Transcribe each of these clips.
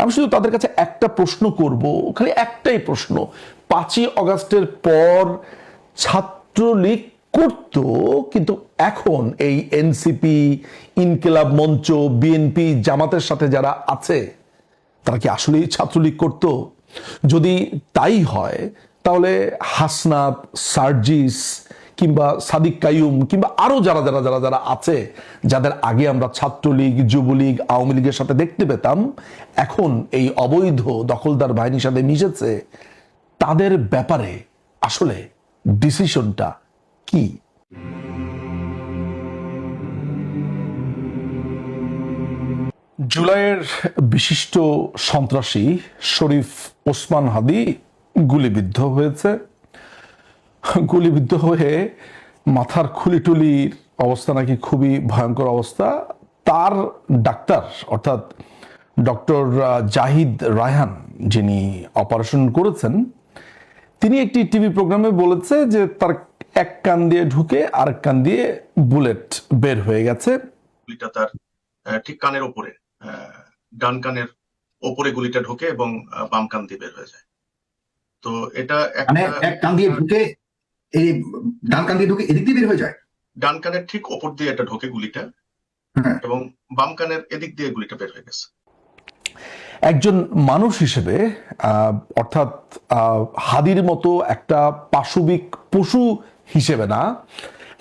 আমি শুধু তাদের কাছে একটা প্রশ্ন করব, খালি একটাই প্রশ্ন। 5ই অগাস্টের পর ছাত্রলীগ করত, কিন্তু এখন এই এনসিপি, ইনকিলাব মঞ্চ, বিএনপি, জামাতের সাথে যারা আছে তারা কি আসলেই ছাত্রলীগ করত? যদি তাই হয় তাহলে হাসনাত, সার্জিস কিংবা সাদিক কাইয়ুম কিংবা আরো যারা যারা যারা যারা আছে, যাদের আগে আমরা ছাত্রলীগ, যুবলীগ, আওয়ামী লীগের সাথে দেখতে পেতাম, এখন এই অবৈধ দখলদার বাহিনীর সাথে মিশেছে, তাদের ব্যাপারে আসলে ডিসিশনটা কি? জুলাইয়ের বিশিষ্ট সন্ত্রাসী শরীফ ওসমান হাদি গুলিবিদ্ধ হয়েছে। গুলিবিদ্ধ হয়ে মাথার খুলিটুলির অবস্থা নাকি খুবই ভয়ঙ্কর অবস্থা। তার ডাক্তার অর্থাৎ ডক্টর জাহিদ রায়হান, যিনি অপারেশন করেছেন, তিনি একটি টিভি প্রোগ্রামে বলেছে যে তার এক কান দিয়ে ঢুকে আরেক কান দিয়ে বুলেট বের হয়ে গেছে। গুলিটা তার ঠিক কানের ওপরে, ডান কানের ওপরে গুলিটা ঢোকে এবং বাম কান দিয়ে বের হয়ে যায়। তো এটা এক কান দিয়ে ঢুকে এই ডান কান দিয়ে ঢুকে এদিক দিয়ে বের হয়ে যায়। ডান কানের ঠিক ওপর দিয়ে এটা ঢোকে গুলিটা, এবং বাম কানের এদিক দিয়ে গুলিটা বের হয়ে গেছে। একজন মানুষ হিসেবে, অর্থাৎ হাদির মতো একটা পাশবিক পশু হিসেবে না,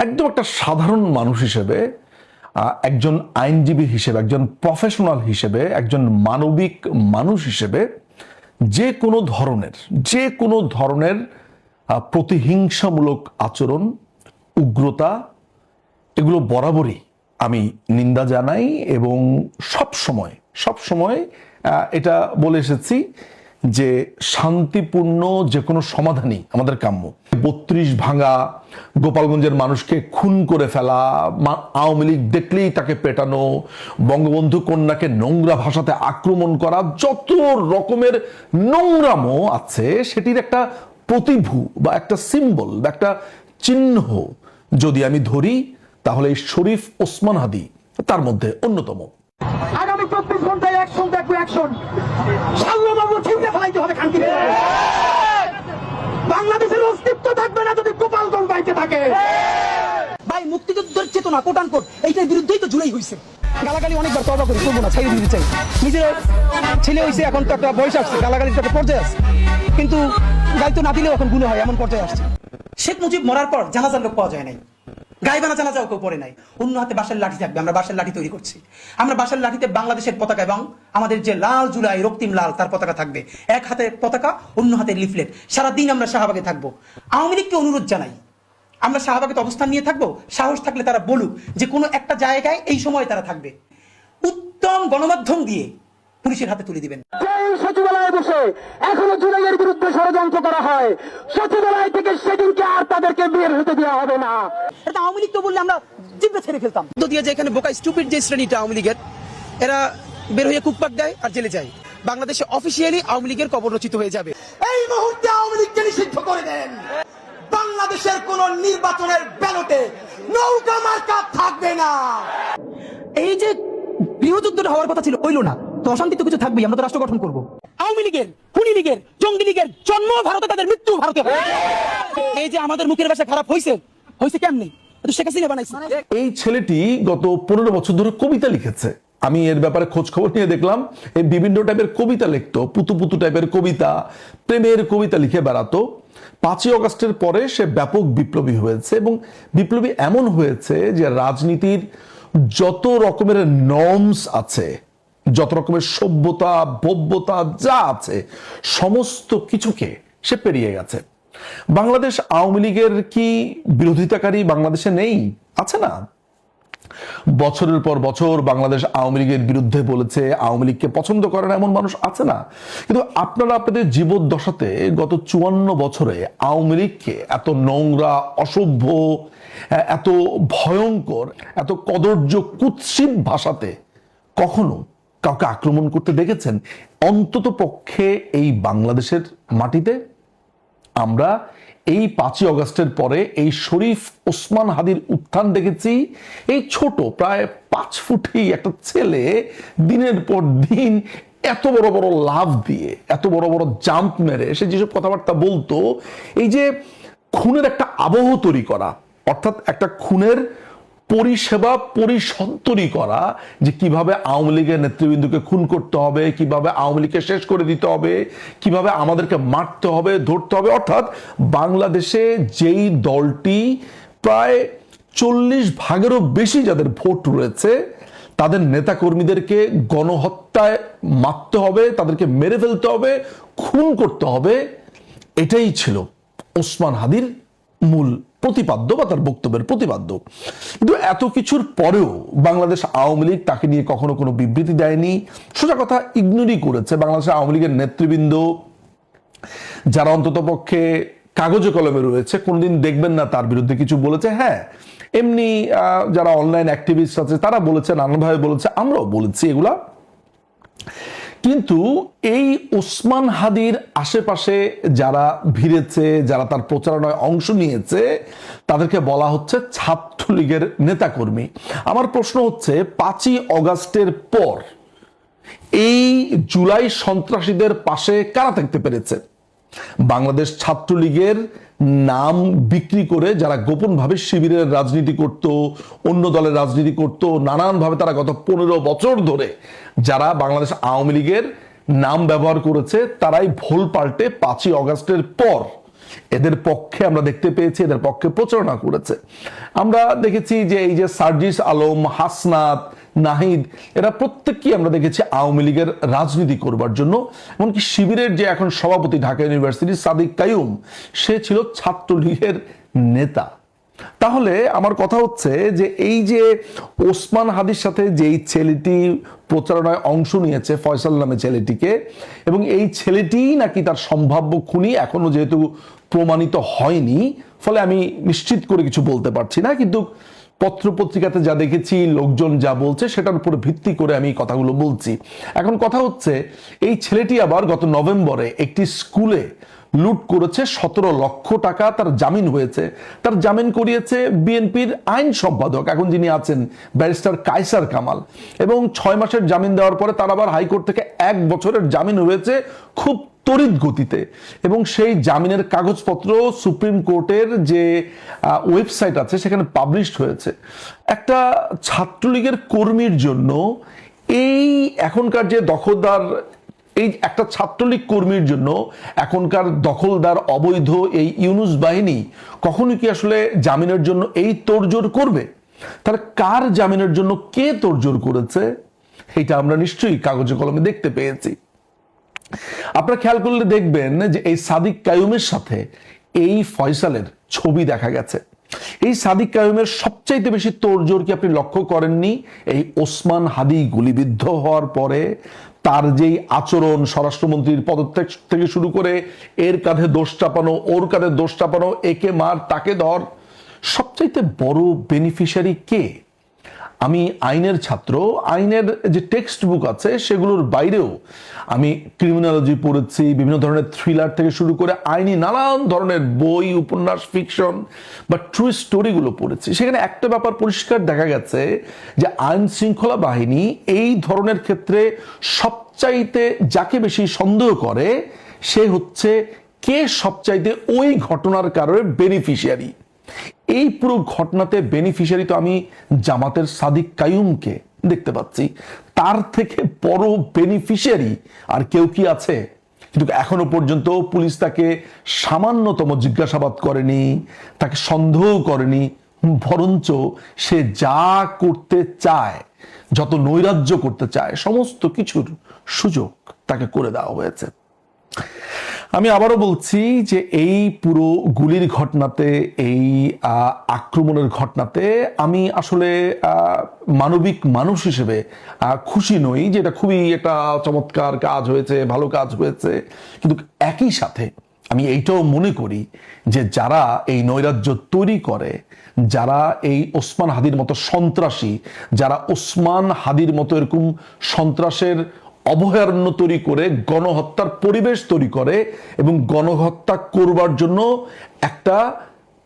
একদম একটা সাধারণ মানুষ হিসেবে, একজন আইনজীবী হিসেবে, একজন প্রফেশনাল হিসেবে, একজন মানবিক মানুষ হিসেবে যে কোনো ধরনের প্রতিহিংসামূলক আচরণ, উগ্রতা, এগুলো বরাবরই আমি নিন্দা জানাই এবং সবসময় এটা বলে এসেছি যে শান্তিপূর্ণ যে কোনো সমাধানই আমাদের কাম্য। 32 ভাঙা, গোপালগঞ্জের মানুষকে খুন করে ফেলা, আওয়ামী লীগ দেখলেই তাকে পেটানো, বঙ্গবন্ধু কন্যাকে নোংরা ভাষাতে আক্রমণ করা, যত রকমের নোংরামো আছে সেটির একটা প্রতিভূ বা একটা সিম্বল বা একটা চিহ্ন যদি আমি ধরি, তাহলে শরীফ ওসমান হাদি তার মধ্যে অন্যতম। আগামী 24 ঘন্টায় অ্যাকশন দেখবো, অ্যাকশন। সাল্লাল্লাহু ছিঁড়ে ফেলাইতে হবে খানকি। বাংলাদেশের অস্তিত্ব থাকবে না যদি গোপালগঞ্জ বাইতে থাকে। ভাই, মুক্তিযুদ্ধের চেতনা কোটান কোট এইটার বিরুদ্ধেই তো জুলাই হইছে। গালাগালি অনেকবার তওবা করি, করবো না, ছেড়ে দিতে চাই। নিজের ছেলে হইছে, এখন তো একটা বয়স আসছে, গালাগালির একটা পর্যায়ে আছে, কিন্তু গাইতো না দিলেও এখন গুলো হয়, এমন পর্যায়ে আসছে। শেখ মুজিব মরার পর জানাজার লোক পাওয়া যায় নাই, গাইবানা জানাজাও কেউ পড়ে নাই। অন্য হাতে বাঁশের লাঠি থাকবে, আমরা বাঁশের লাঠি তৈরি করছি। আমরা বাঁশের লাঠিতে বাংলাদেশের পতাকা এবং আমাদের যে লাল জুলাই রক্তিম লাল তার পতাকা থাকবে। এক হাতে পতাকা, অন্য হাতে লিফলেট। সারাদিন আমরা শাহবাগে থাকবো। আওয়ামী লীগকে অনুরোধ জানাই, আমরা শাহবাগে তো অবস্থান নিয়ে থাকবো, সাহস থাকলে তারা বলুক যে কোনো একটা জায়গায় এই সময় তারা থাকবে। উত্তম গণমাধ্যম দিয়ে পুলিশের হাতে তুলে দিবেন। সচিবালয়ে বসে এখনো জুলাইয়ের বিরুদ্ধে ষড়যন্ত্র করা হয়, সচিবালয় থেকে সেদিনকে আর তাদেরকে বের হতে দেওয়া হবে না। এটা আওয়ামী লীগ তো বললে আমরা জিব্বে ছেড়ে ফেলতাম। তো দিয়ে যে এখানে বোকা স্টুপিড যে শ্রেণীটা আওয়ামী লীগের, এরা বের হয়ে কুকপাক দেয় আর জেলে যায়। বাংলাদেশে অফিসিয়ালি আওয়ামী লীগের কবর রচিত হয়ে যাবে। এই মুহূর্তে আওয়ামী লীগকে নিষিদ্ধ করে দেন। বাংলাদেশের কোন নির্বাচনের ব্যালটে নৌকা মার্কা থাকবে না। এই যে গৃহযুদ্ধটা হওয়ার কথা ছিল, হইল না, তো অশান্তি তো কিছু থাকবেই। আমরা তো রাষ্ট্র গঠন করবো। আওয়ামী লীগের, খুনি লীগের, জঙ্গি লীগের জন্ম ভারতে, তাদের মৃত্যু ভারতে। এই যে আমাদের মুখের ভাষা খারাপ হয়েছে কেমনি? শেখ হাসিনা বানাইছে। এই ছেলেটি গত 15 বছর ধরে কবিতা লিখেছে। আমি এর ব্যাপারে খোঁজ খবর নিয়ে দেখলাম, এই বিভিন্ন টাইপের কবিতা লিখতো, পুতু টাইপের কবিতা, প্রেমের কবিতা লিখে বেড়াতো। 5ই অগাস্টের পরে সে ব্যাপক বিপ্লবী হয়েছে, এবং বিপ্লবী এমন হয়েছে যে রাজনীতির যত রকমের নর্মস আছে, যত রকমের সভ্যতা, ভব্যতা যা আছে, সমস্ত কিছুকে সে পেরিয়ে গেছে। বাংলাদেশ আওয়ামী লীগের কি বিরোধিতাকারী বাংলাদেশে নেই? আছে না? বছরের পর বছর বাংলাদেশ আওয়ামী লীগের বিরুদ্ধে বলেছে, আওয়ামী লীগকে পছন্দ করে না এমন মানুষ আছে না? কিন্তু আপনারা আপনাদের জীবদ্দশাতে গত 54 বছরে আওয়ামী লীগকে এত নোংরা, অসভ্য, এত ভয়ঙ্কর, এত কদর্য, কুৎসিত ভাষাতে কখনো কাউকে আক্রমণ করতে দেখেছেন? অন্তত পক্ষে এই বাংলাদেশের মাটিতে আমরা এই 5ই অগাস্টের পরে এই শরীফ ওসমান হাদির উত্থান দেখেছি। এই ছোট প্রায় 5 ফুটই একটা ছেলে দিনের পর দিন এত বড় বড় লাভ দিয়ে, এত বড় বড় জাম্প মেরে সে যেসব কথাবার্তা বলতো, এই যে খুনের একটা আবহ তৈরি করা, অর্থাৎ একটা খুনের পরিষেবা পরিষদ তৈরি করা, যে কিভাবে আওয়ামী লীগের নেতৃবৃন্দকে খুন করতে হবে, কিভাবে আওয়ামী লীগকে শেষ করে দিতে হবে, কিভাবে আমাদেরকে মারতে হবে, ধরতে হবে। অর্থাৎ বাংলাদেশে যেই দলটি প্রায় 40% বেশি যাদের ভোট রয়েছে, তাদের নেতাকর্মীদেরকে গণহত্যায় মারতে হবে, তাদেরকে মেরে ফেলতে হবে, খুন করতে হবে, এটাই ছিল ওসমান হাদির মূল প্রতিপাদ্য বা তার বক্তব্যের প্রতিপাদ্য। কিন্তু এত কিছুর পরেও বাংলাদেশ আওয়ামী লীগ তাকে নিয়ে কখনো কোনো বিবৃতি দেয়নি, সোজা কথা ইগনোরই করেছে। বাংলাদেশ আওয়ামী লীগের নেতৃবৃন্দ যারা অন্ততপক্ষে কাগজে কলমে রয়েছে, কোনোদিন দেখবেন না তার বিরুদ্ধে কিছু বলেছে। হ্যাঁ, এমনি যারা অনলাইন অ্যাক্টিভিস্ট আছে তারা বলেছে, নানানভাবে বলেছে, আমরাও বলেছি এগুলা। কিন্তু এই ওসমান হাদির আশেপাশে যারা ভিড়েছে, যারা তার প্রচারণায় অংশ নিয়েছে, তাদেরকে বলা হচ্ছে ছাত্রলীগের নেতাকর্মী। আমার প্রশ্ন হচ্ছে, 5ই অগাস্টের পর এই জুলাই সন্ত্রাসীদের পাশে কারা থাকতে পেরেছে? বাংলাদেশ ছাত্রলীগের নাম বিক্রি করে যারা গোপনভাবে শিবিরের রাজনীতি করত, অন্য দলের রাজনীতি করত, নানানভাবে তারা গত 15 বছর ধরে যারা বাংলাদেশ আওয়ামী লীগের নাম ব্যবহার করেছে, তারাই ভোল পাল্টে 5ই অগাস্টের পর এদের পক্ষে আমরা দেখতে পেয়েছি, এদের পক্ষে প্রচারণা করেছে। আমরা দেখেছি যে এই যে সার্জিস আলম, হাসনাত, নাহিদ, এরা প্রত্যেককেই আমরা দেখেছি আওয়ামী লীগের রাজনীতি করবার জন্য। এমনকি শিবিরের যে এখন সভাপতি ঢাকা ইউনিভার্সিটির সাদিক কাইয়ুম, সে ছিল ছাত্রলীগের নেতা। তাহলে আমার কথা হচ্ছে যে এই যে ওসমান হাদির সাথে যেই ছেলেটি প্রচারণায় অংশ নিয়েছে, ফয়সাল নামে ছেলেটিকে, এবং এই ছেলেটিই নাকি তার সম্ভাব্য খুনি, এখনো যেহেতু প্রমাণিত হয়নি, ফলে আমি নিশ্চিত করে কিছু বলতে পারছি না। কিন্তু পত্রপত্রিকাতে যা দেখেছি, লোকজন যা বলছে, সেটার উপর ভিত্তি করে আমি কথাগুলো বলছি। এখন কথা হচ্ছে, এই ছেলেটি আবার গত নভেম্বরে একটি স্কুলে লুট করেছে, 17 লক্ষ টাকা তার জামিন হয়েছে। তার জামিন করিয়েছে বিএনপির আইন সম্পাদক, এখন যিনি আছেন ব্যারিস্টার কায়সার কামাল, এবং 6 মাসের জামিন দেওয়ার পরে তার আবার হাইকোর্ট থেকে 1 বছরের জামিন হয়েছে খুব তড়িৎ গতিতে। এবং সেই জামিনের কাগজপত্র সুপ্রিম কোর্টের যে ওয়েবসাইট আছে সেখানে পাবলিশড হয়েছে। একটা ছাত্রলীগের কর্মীর জন্য এই এখনকার যে দখলদার, এই একটা ছাত্রলীগ কর্মীর জন্য এখনকার দখলদার অবৈধ এই ইউনুস বাহিনী কখনো কি আসলে জামিনের জন্য এই তোড়জোড় করবে? তাহলে কার জামিনের জন্য কে তোড়জোড় করেছে, এটা আমরা নিশ্চয়ই কাগজে কলমে দেখতে পেয়েছি। আপনারা খেয়াল করলে দেখবেন যে এই সাদিক কাইয়ুমের সাথে এই ফয়সালের ছবি দেখা গেছে। এই সাদিক কাইয়ুমের সবচাইতে বেশি তোড়জোড় কি আপনি লক্ষ্য করেননি? এই ওসমান হাদি গুলিবিদ্ধ হওয়ার পরে তার যেই আচরণ, স্বরাষ্ট্রমন্ত্রীর পদত্যাগ থেকে শুরু করে এর কাঁধে দোষ চাপানো, ওর কাঁধে দোষ চাপানো, একে মার তাকে ধর, সবচাইতে বড় বেনিফিশিয়ারি কে? আমি আইনের ছাত্র, আইনের যে টেক্সট বুক আছে সেগুলোর বাইরেও আমি ক্রিমিনোলজি পড়েছি, বিভিন্ন ধরনের থ্রিলার থেকে শুরু করে আইনি নানান ধরনের বই, উপন্যাস, ফিকশন বা ট্রু স্টোরিগুলো পড়েছি। সেখানে একটা ব্যাপার পরিষ্কার দেখা গেছে যে আইন শৃঙ্খলা বাহিনী এই ধরনের ক্ষেত্রে সবচাইতে যাকে বেশি সন্দেহ করে সে হচ্ছে কে সবচাইতে ওই ঘটনার কারণে বেনিফিশিয়ারি। এই পুরো ঘটনাতে বেনিফিশিয়ারি তো আমি জামাতের সাদিক কাইয়ুমকে দেখতে পাচ্ছি। তার থেকে বড় বেনিফিশিয়ারি আর কেউ কি আছে? কিন্তু এখনো পর্যন্ত পুলিশ তাকে সামান্যতম জিজ্ঞাসাবাদ করেনি, তাকে সন্দেহ করেনি, বরঞ্চ সে যা করতে চায়, যত নৈরাজ্য করতে চায়, সমস্ত কিছুর সুযোগ তাকে করে দেওয়া হয়েছে। আমি আবারও বলছি যে এই পুরো গুলির ঘটনাতে, এই আক্রমণের ঘটনাতে আমি আসলে মানবিক মানুষ হিসেবে খুশি নই যে এটা খুবই একটা চমৎকার কাজ হয়েছে, ভালো কাজ হয়েছে। কিন্তু একই সাথে আমি এইটাও মনে করি যে যারা এই নৈরাজ্য তৈরি করে, যারা এই ওসমান হাদির মতো সন্ত্রাসী, যারা ওসমান হাদির মতো এরকম সন্ত্রাসের অভয়ারণ্য তৈরি করে গণহত্যার পরিবেশ তৈরি করে এবং গণহত্যা করবার জন্য একটা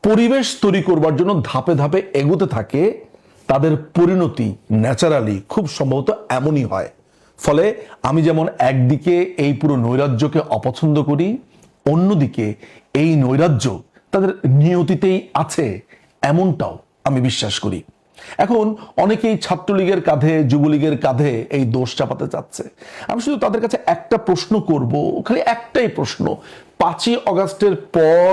পরিবেশ তৈরি করবার জন্য ধাপে ধাপে এগোতে থাকে, তাদের পরিণতি ন্যাচারালি খুব সম্ভবত এমনই হয়। ফলে আমি যেমন একদিকে এই পুরো নৈরাজ্যকে অপছন্দ করি, অন্যদিকে এই নৈরাজ্য তাদের নিয়তিতেই আছে এমনটাও আমি বিশ্বাস করি। এখন অনেকেই ছাত্রলীগের কাঁধে, যুবলীগের কাঁধে এই দোষ চাপাতে চাচ্ছে। আমি শুধু তাদের কাছে একটা প্রশ্ন করব, খালি একটাই প্রশ্ন। 5ই অগাস্টের পর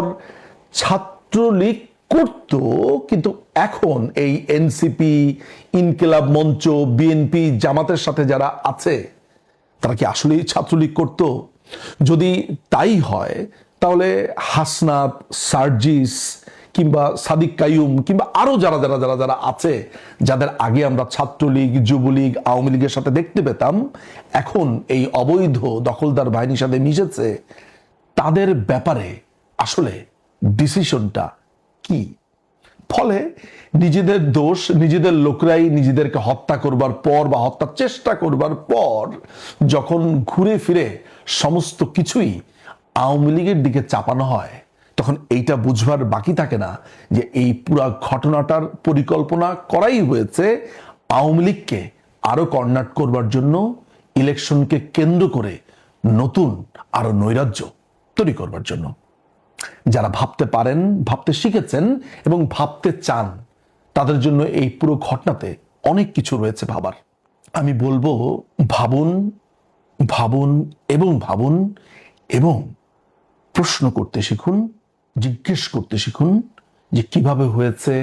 ছাত্রলীগ করত, কিন্তু এখন এই এনসিপি, ইনকিলাব মঞ্চ, বিএনপি, জামাতের সাথে যারা আছে তারা কি আসলেই ছাত্রলীগ করত? যদি তাই হয় তাহলে হাসনাত, সার্জিস কিংবা সাদিক কাইয়ুম কিংবা আরো যারা যারা যারা যারা আছে, যাদের আগে আমরা ছাত্রলীগ, যুবলীগ, আওয়ামী লীগের সাথে দেখতে পেতাম, এখন এই অবৈধ দখলদার বাহিনীর সাথে মিশেছে, তাদের ব্যাপারে আসলে ডিসিশনটা কি? ফলে নিজেদের দোষ নিজেদের লোকরাই নিজেদেরকে হত্যা করবার পর বা হত্যার চেষ্টা করবার পর যখন ঘুরে ফিরে সমস্ত কিছুই আওয়ামী লীগের দিকে চাপানো হয়, তখন এইটা বুঝবার বাকি থাকে না যে এই পুরো ঘটনাটার পরিকল্পনা করাই হয়েছে আওয়ামী লীগকে আরো কর্নাট করবার জন্য, ইলেকশনকে কেন্দ্র করে নতুন আরো নৈরাজ্য তৈরি করবার জন্য। যারা ভাবতে পারেন, ভাবতে শিখেছেন এবং ভাবতে চান, তাদের জন্য এই পুরো ঘটনাতে অনেক কিছু রয়েছে ভাবার। আমি বলবো, ভাবুন, ভাবুন এবং ভাবুন, এবং প্রশ্ন করতে শিখুন, জিজ্ঞেস করতে শিখুন যে কিভাবে হয়েছে,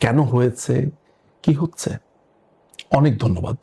কেন হয়েছে, কি হচ্ছে। অনেক ধন্যবাদ।